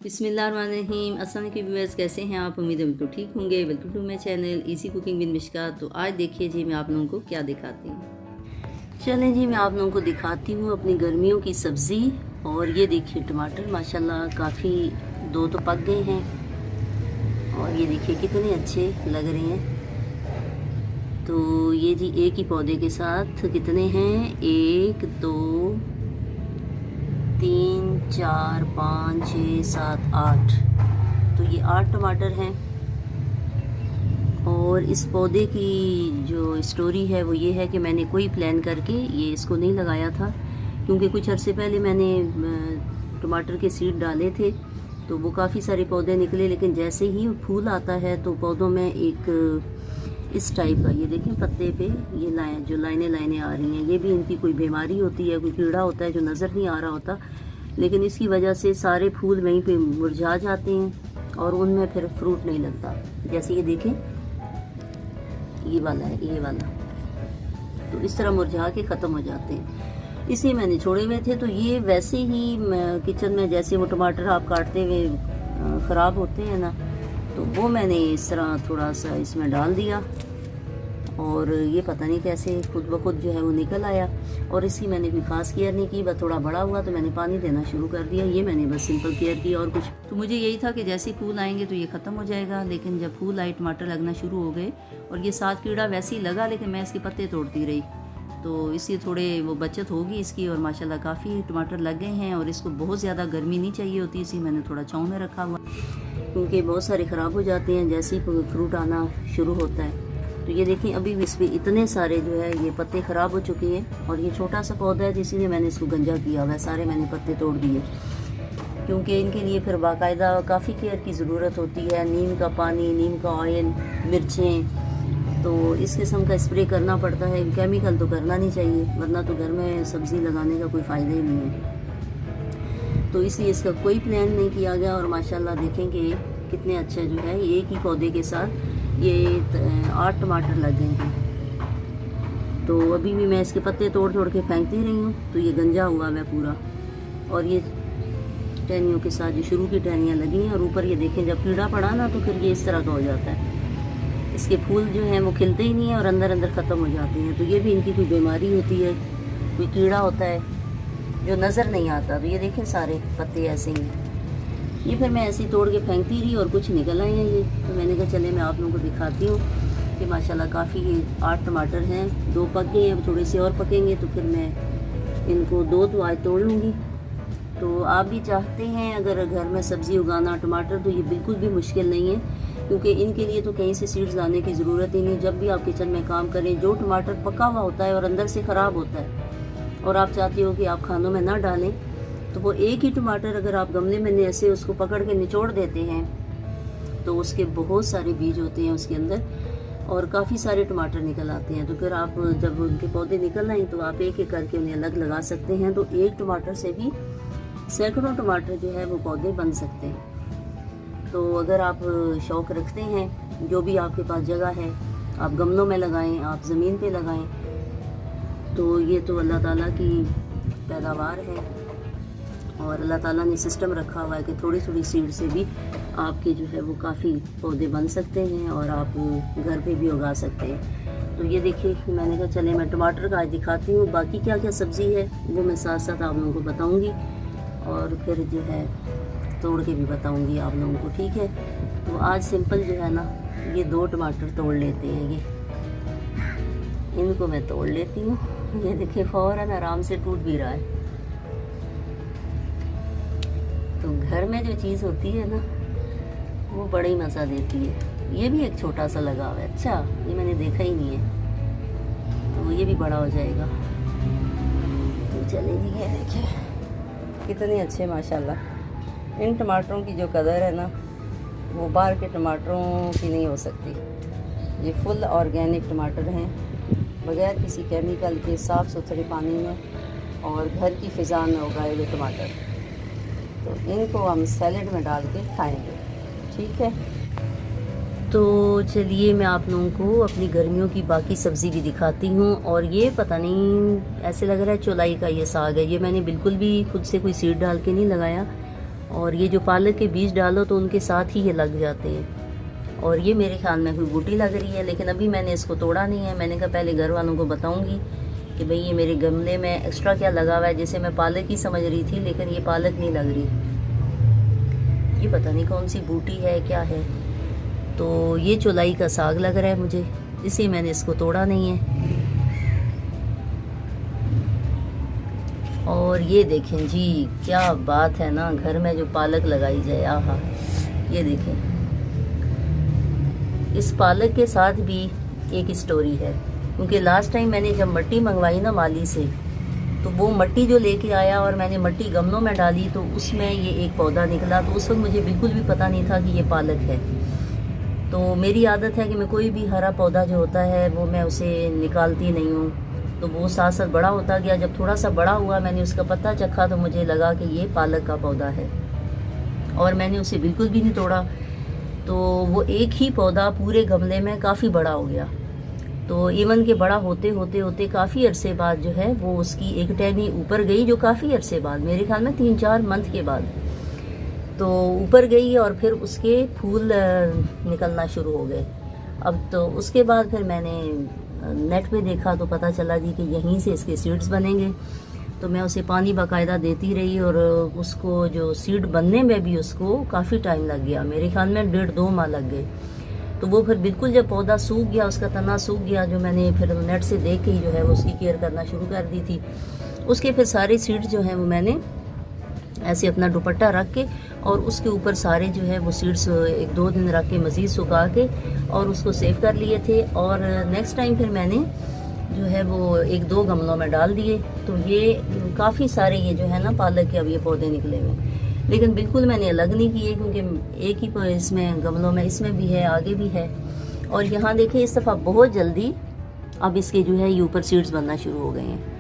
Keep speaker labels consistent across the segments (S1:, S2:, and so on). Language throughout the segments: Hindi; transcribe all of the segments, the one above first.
S1: बिस्मिल्लाहिर्रहमानिर्रहीम। अस्सलाम वालेकुम व्यूअर्स, कैसे हैं आप? उम्मीद है बिल्कुल ठीक होंगे। Welcome to my channel easy cooking with Mishka. तो आज देखिए जी, मैं आप लोगों को क्या दिखाती हूँ। चलें जी, मैं आप लोगों को दिखाती हूँ अपनी गर्मियों की सब्ज़ी। और ये देखिए टमाटर माशाल्लाह काफ़ी दो तो पक गए हैं और ये देखिए कितने अच्छे लग रहे हैं। तो ये जी एक ही पौधे के साथ कितने हैं, 1 2 3 4 5 6 7 8। तो ये 8 टमाटर हैं। और इस पौधे की जो स्टोरी है वो ये है कि मैंने कोई प्लान करके ये इसको नहीं लगाया था, क्योंकि कुछ अरसे पहले मैंने टमाटर के सीड डाले थे तो वो काफ़ी सारे पौधे निकले, लेकिन जैसे ही फूल आता है तो पौधों में एक इस टाइप का, ये देखें पत्ते पे ये लाइनें आ रही हैं। ये भी इनकी कोई बीमारी होती है, कोई कीड़ा होता है जो नज़र नहीं आ रहा होता, लेकिन इसकी वजह से सारे फूल वहीं पे मुरझा जाते हैं और उनमें फिर फ्रूट नहीं लगता। जैसे ये देखें ये वाला है, ये वाला तो इस तरह मुरझा के ख़त्म हो जाते हैं। इसलिए मैंने छोड़े हुए थे। तो ये वैसे ही किचन में जैसे वो टमाटर आप काटते हुए ख़राब होते हैं ना, तो वो मैंने इस तरह थोड़ा सा इसमें डाल दिया और ये पता नहीं कैसे खुद ब खुद जो है वो निकल आया। और इसकी मैंने कोई खास केयर नहीं की, बस थोड़ा बड़ा हुआ तो मैंने पानी देना शुरू कर दिया। ये मैंने बस सिंपल केयर की और कुछ। तो मुझे यही था कि जैसे फूल आएंगे तो ये ख़त्म हो जाएगा, लेकिन जब फूल आए टमाटर लगना शुरू हो गए और ये साथ कीड़ा वैसे ही लगा, लेकिन मैं इसके पत्ते तोड़ती रही तो इससे थोड़े वो बचत होगी इसकी। और माशाल्लाह काफ़ी टमाटर लग गए हैं और इसको बहुत ज़्यादा गर्मी नहीं चाहिए होती, इसी मैंने थोड़ा छाँव में रखा हुआ, क्योंकि बहुत सारे ख़राब हो जाते हैं जैसे ही फ्रूट आना शुरू होता है। तो ये देखें अभी भी इस पर इतने सारे जो है ये पत्ते ख़राब हो चुके हैं और ये छोटा सा पौधा है, इसीलिए मैंने इसको गंजा किया हुआ है। सारे मैंने पत्ते तोड़ दिए, क्योंकि इनके लिए फिर बाकायदा काफ़ी केयर की ज़रूरत होती है। नीम का पानी, नीम का ऑयल, मिर्चें, तो इस किस्म का स्प्रे करना पड़ता है। केमिकल तो करना नहीं चाहिए, वरना तो घर में सब्ज़ी लगाने का कोई फ़ायदा ही नहीं है। तो इसलिए इसका कोई प्लान नहीं किया गया और माशाल्लाह देखेंगे कितने अच्छे जो है एक ही पौधे के साथ ये 8 टमाटर लग गए हैं। तो अभी भी मैं इसके पत्ते तोड़ तोड़ के फेंकती रही हूँ, तो ये गंजा हुआ है पूरा। और ये टहनियों के साथ जो शुरू की टहनियाँ लगी हैं और ऊपर ये देखें जब कीड़ा पड़ा ना तो फिर ये इस तरह का हो जाता है। इसके फूल जो हैं वो खिलते ही नहीं हैं और अंदर अंदर ख़त्म हो जाते हैं। तो ये भी इनकी कोई बीमारी होती है, कोई कीड़ा होता है जो नज़र नहीं आता। तो ये देखें सारे पत्ते ऐसे ही। ये फिर मैं ऐसे ही तोड़ के फेंकती रही और कुछ निकल आए हैं ये। तो मैंने कहा चले मैं आप लोगों को दिखाती हूँ कि माशाल्लाह काफ़ी ये 8 टमाटर हैं, 2 पक गए हैं, थोड़े से और पकेंगे तो फिर मैं इनको 2 तो आज तोड़ लूँगी। तो आप भी चाहते हैं अगर घर में सब्ज़ी उगाना टमाटर, तो ये बिल्कुल भी मुश्किल नहीं है, क्योंकि इनके लिए तो कहीं से सीड्स लाने की ज़रूरत ही नहीं। जब भी आप किचन में काम करें, जो टमाटर पका हुआ होता है और अंदर से ख़राब होता है और आप चाहते हो कि आप खानों में ना डालें, तो वो एक ही टमाटर अगर आप गमले में ऐसे उसको पकड़ के निचोड़ देते हैं तो उसके बहुत सारे बीज होते हैं उसके अंदर और काफ़ी सारे टमाटर निकल आते हैं। तो फिर आप जब उनके पौधे निकल आए तो आप एक एक करके उन्हें अलग लगा सकते हैं। तो एक टमाटर से भी सैकड़ों टमाटर जो है वो पौधे बन सकते हैं। तो अगर आप शौक़ रखते हैं, जो भी आपके पास जगह है, आप गमलों में लगाएं, आप ज़मीन पे लगाएं, तो ये तो अल्लाह ताला की पैदावार है और अल्लाह ताला ने सिस्टम रखा हुआ है कि थोड़ी थोड़ी सीड से भी आपके जो है वो काफ़ी पौधे बन सकते हैं और आप घर पे भी उगा सकते हैं। तो ये देखिए मैंने कहा चले मैं टमाटर का आज दिखाती हूँ, बाकी क्या क्या सब्ज़ी है वो मैं साथ साथ आप लोगों को बताऊँगी और फिर जो है तोड़ के भी बताऊँगी आप लोगों को, ठीक है। तो आज सिंपल जो है ना ये 2 टमाटर तोड़ लेते हैं, ये इनको मैं तोड़ लेती हूँ। ये देखिए फ़ौरन आराम से टूट भी रहा है। तो घर में जो चीज़ होती है ना वो बड़ा ही मज़ा देती है। ये भी एक छोटा सा लगा हुआ है, अच्छा ये मैंने देखा ही नहीं है, तो ये भी बड़ा हो जाएगा। तो चले जी, ये देखिए कितने अच्छे माशाल्लाह। इन टमाटरों की जो कदर है ना वो बाहर के टमाटरों की नहीं हो सकती। ये फुल ऑर्गेनिक टमाटर हैं, बग़ैर किसी केमिकल के, साफ़ सुथरे पानी में और घर की फ़िज़ा में उगाए हुए टमाटर। तो इनको हम सैलेड में डाल के खाएंगे, ठीक है। तो चलिए मैं आप लोगों को अपनी गर्मियों की बाकी सब्ज़ी भी दिखाती हूँ। और ये पता नहीं ऐसे लग रहा है चौलाई का ये साग है, ये मैंने बिल्कुल भी खुद से कोई सीड डाल के नहीं लगाया, और ये जो पालक के बीज डालो तो उनके साथ ही ये लग जाते हैं। और ये मेरे ख्याल में कोई बूटी लग रही है, लेकिन अभी मैंने इसको तोड़ा नहीं है। मैंने कहा पहले घर वालों को बताऊंगी कि भाई ये मेरे गमले में एक्स्ट्रा क्या लगा हुआ है, जिसे मैं पालक ही समझ रही थी, लेकिन ये पालक नहीं लग रही। ये पता नहीं कौन सी बूटी है, क्या है। तो ये चौलाई का साग लग रहा है मुझे, इसलिए मैंने इसको तोड़ा नहीं है। और ये देखें जी, क्या बात है ना, घर में जो पालक लगाई जाए, आहा। ये देखें, इस पालक के साथ भी एक स्टोरी है, क्योंकि लास्ट टाइम मैंने जब मिट्टी मंगवाई ना माली से, तो वो मिट्टी जो लेके आया और मैंने मिट्टी गमलों में डाली तो उसमें ये एक पौधा निकला। तो उस वक्त मुझे बिल्कुल भी पता नहीं था कि ये पालक है। तो मेरी आदत है कि मैं कोई भी हरा पौधा जो होता है वो मैं उसे निकालती नहीं हूँ। तो वो साथ साथ बड़ा होता गया। जब थोड़ा सा बड़ा हुआ मैंने उसका पत्ता चखा तो मुझे लगा कि ये पालक का पौधा है, और मैंने उसे बिल्कुल भी नहीं तोड़ा। तो वो एक ही पौधा पूरे गमले में काफ़ी बड़ा हो गया। तो इवन के बड़ा होते होते होते काफ़ी अरसे बाद जो है वो उसकी एक टहनी ऊपर गई, जो काफ़ी अरसे बाद, मेरे ख्याल में 3-4 मंथ के बाद तो ऊपर गई, और फिर उसके फूल निकलना शुरू हो गए। अब तो उसके बाद फिर मैंने नेट पे देखा तो पता चला जी कि यहीं से इसके सीड्स बनेंगे। तो मैं उसे पानी बाकायदा देती रही, और उसको जो सीड बनने में भी उसको काफ़ी टाइम लग गया, मेरे ख्याल में 1.5-2 माह लग गए। तो वो फिर बिल्कुल जब पौधा सूख गया, उसका तना सूख गया, जो मैंने फिर नेट से देख के ही जो है वो उसकी केयर करना शुरू कर दी थी, उसके फिर सारे सीड्स जो हैं वो मैंने ऐसे अपना दुपट्टा रख के और उसके ऊपर सारे जो है वो सीड्स 1-2 दिन रख के मज़ीद सुखा के और उसको सेव कर लिए थे। और नेक्स्ट टाइम फिर मैंने जो है वो 1-2 गमलों में डाल दिए। तो ये काफ़ी सारे ये जो है ना पालक के अब ये पौधे निकले हुए, लेकिन बिल्कुल मैंने अलग नहीं किए, क्योंकि एक ही इसमें गमलों में इसमें भी है, आगे भी है। और यहाँ देखें इस दफ़ा बहुत जल्दी अब इसके जो है ये ऊपर सीड्स बनना शुरू हो गए हैं।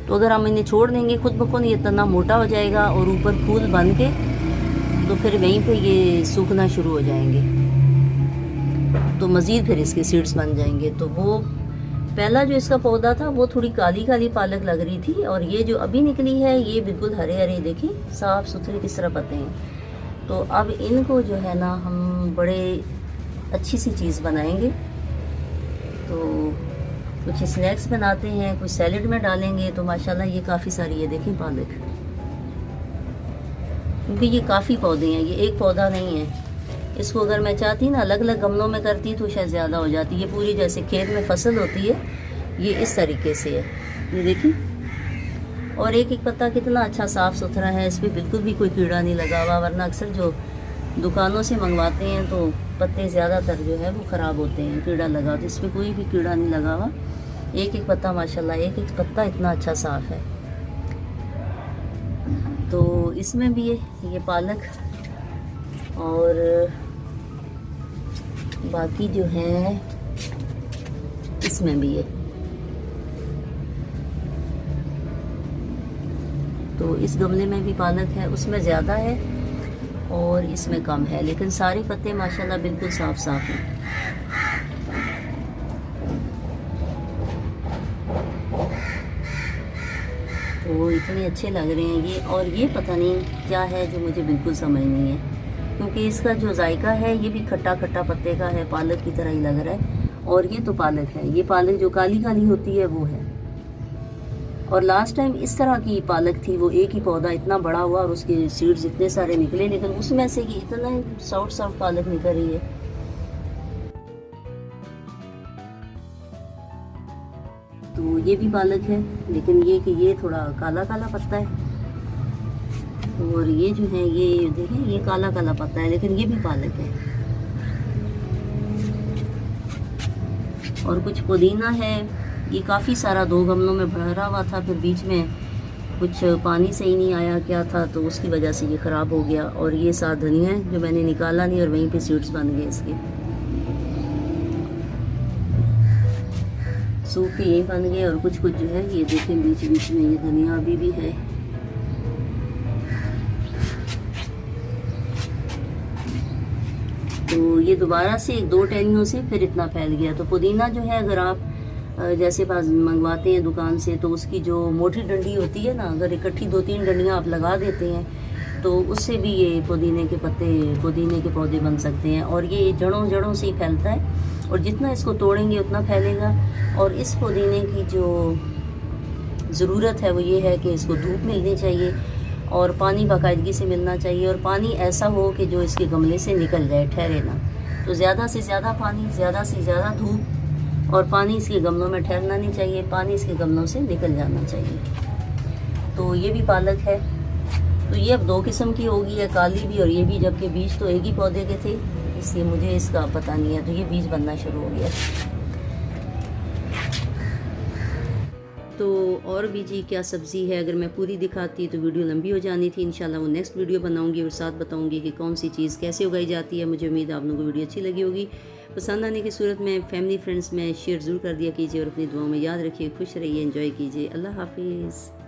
S1: तो अगर हम इन्हें छोड़ देंगे खुद ब खुद ये तना मोटा हो जाएगा और ऊपर फूल बन के तो फिर वहीं पे ये सूखना शुरू हो जाएंगे, तो मज़ीद फिर इसके सीड्स बन जाएंगे। तो वो पहला जो इसका पौधा था वो थोड़ी काली काली पालक लग रही थी, और ये जो अभी निकली है ये बिल्कुल हरे हरे, देखिए साफ़ सुथरे किस तरह पत्ते हैं। तो अब इनको जो है ना हम बड़े अच्छी सी चीज़ बनाएंगे। तो कुछ स्नैक्स बनाते हैं, कुछ सैलेड में डालेंगे। तो माशाल्लाह ये काफ़ी सारी है, देखें पालक, क्योंकि ये काफ़ी पौधे हैं, ये एक पौधा नहीं है। इसको अगर मैं चाहती ना अलग अलग गमलों में करती तो शायद ज़्यादा हो जाती। ये पूरी जैसे खेत में फसल होती है, ये इस तरीके से है, ये देखिए। और एक एक पत्ता कितना अच्छा साफ़ सुथरा है, इस पर बिल्कुल भी कोई कीड़ा नहीं लगा हुआ। वरना अक्सर जो दुकानों से मंगवाते हैं तो पत्ते ज़्यादातर जो है वो ख़राब होते हैं, कीड़ा लगा। तो इस पर कोई भी कीड़ा नहीं लगा हुआ। एक एक पत्ता माशाल्लाह, एक एक पत्ता इतना अच्छा साफ़ है। तो इसमें भी ये पालक और बाकी जो है इसमें भी है। तो इस गमले में भी पालक है, उसमें ज़्यादा है और इसमें कम है, लेकिन सारे पत्ते माशाल्लाह बिल्कुल साफ साफ हैं। तो इतने अच्छे लग रहे हैं ये। और ये पता नहीं क्या है जो मुझे बिल्कुल समझ नहीं है, क्योंकि इसका जो जायका है ये भी खट्टा खट्टा पत्ते का है, पालक की तरह ही लग रहा है। और ये तो पालक है, ये पालक जो काली काली होती है वो है। और लास्ट टाइम इस तरह की पालक थी, वो एक ही पौधा इतना बड़ा हुआ और उसके सीड्स इतने सारे निकले, लेकिन उसमें से ये इतना सॉफ्ट सॉफ्ट पालक निकल रही है। तो ये भी पालक है, लेकिन ये कि ये थोड़ा काला काला पत्ता है। और ये जो है ये देखें ये काला काला पत्ता है, लेकिन ये भी पालक है। और कुछ पुदीना है, ये काफ़ी सारा 2 गमलों में भरा हुआ था, फिर बीच में कुछ पानी सही नहीं आया क्या था, तो उसकी वजह से ये ख़राब हो गया। और ये साथ धनिया है जो मैंने निकाला नहीं और वहीं पे सीड्स बन गए इसके, सूख के ये बन गए। और कुछ कुछ जो है ये देखें बीच बीच में ये धनिया अभी भी है। तो ये दोबारा से 1-2 टहनियों से फिर इतना फैल गया। तो पुदीना जो है अगर आप जैसे पास मंगवाते हैं दुकान से, तो उसकी जो मोटी डंडी होती है ना, अगर इकट्ठी 2-3 डंडियाँ आप लगा देते हैं तो उससे भी ये पुदीने के पत्ते, पुदीने के पौधे बन सकते हैं। और ये जड़ों से ही फैलता है और जितना इसको तोड़ेंगे उतना फैलेगा। और इस पुदीने की जो ज़रूरत है वो ये है कि इसको धूप मिलनी चाहिए और पानी बाकायदगी से मिलना चाहिए। और पानी ऐसा हो कि जो इसके गमले से निकल जाए, ठहरे ना। तो ज़्यादा से ज़्यादा पानी, ज़्यादा से ज़्यादा धूप, और पानी इसके गमलों में ठहरना नहीं चाहिए, पानी इसके गमलों से निकल जाना चाहिए। तो ये भी पालक है। तो ये अब 2 किस्म की होगी, है काली भी और ये भी, जबकि बीज तो एक ही पौधे के थे, इसलिए मुझे इसका पता नहीं है। तो ये बीज बनना शुरू हो गया। तो और भी जी क्या सब्ज़ी है, अगर मैं पूरी दिखाती तो वीडियो लंबी हो जानी थी। इंशाल्लाह वो नेक्स्ट वीडियो बनाऊंगी और साथ बताऊंगी कि कौन सी चीज़ कैसे उगाई जाती है। मुझे उम्मीद है आप लोगों को वीडियो अच्छी लगी होगी। पसंद आने की सूरत में फैमिली फ्रेंड्स में शेयर ज़रूर कर दिया कीजिए और अपनी दुआओं में याद रखिए। खुश रहिए, एंजॉय कीजिए। अल्लाह हाफिज़।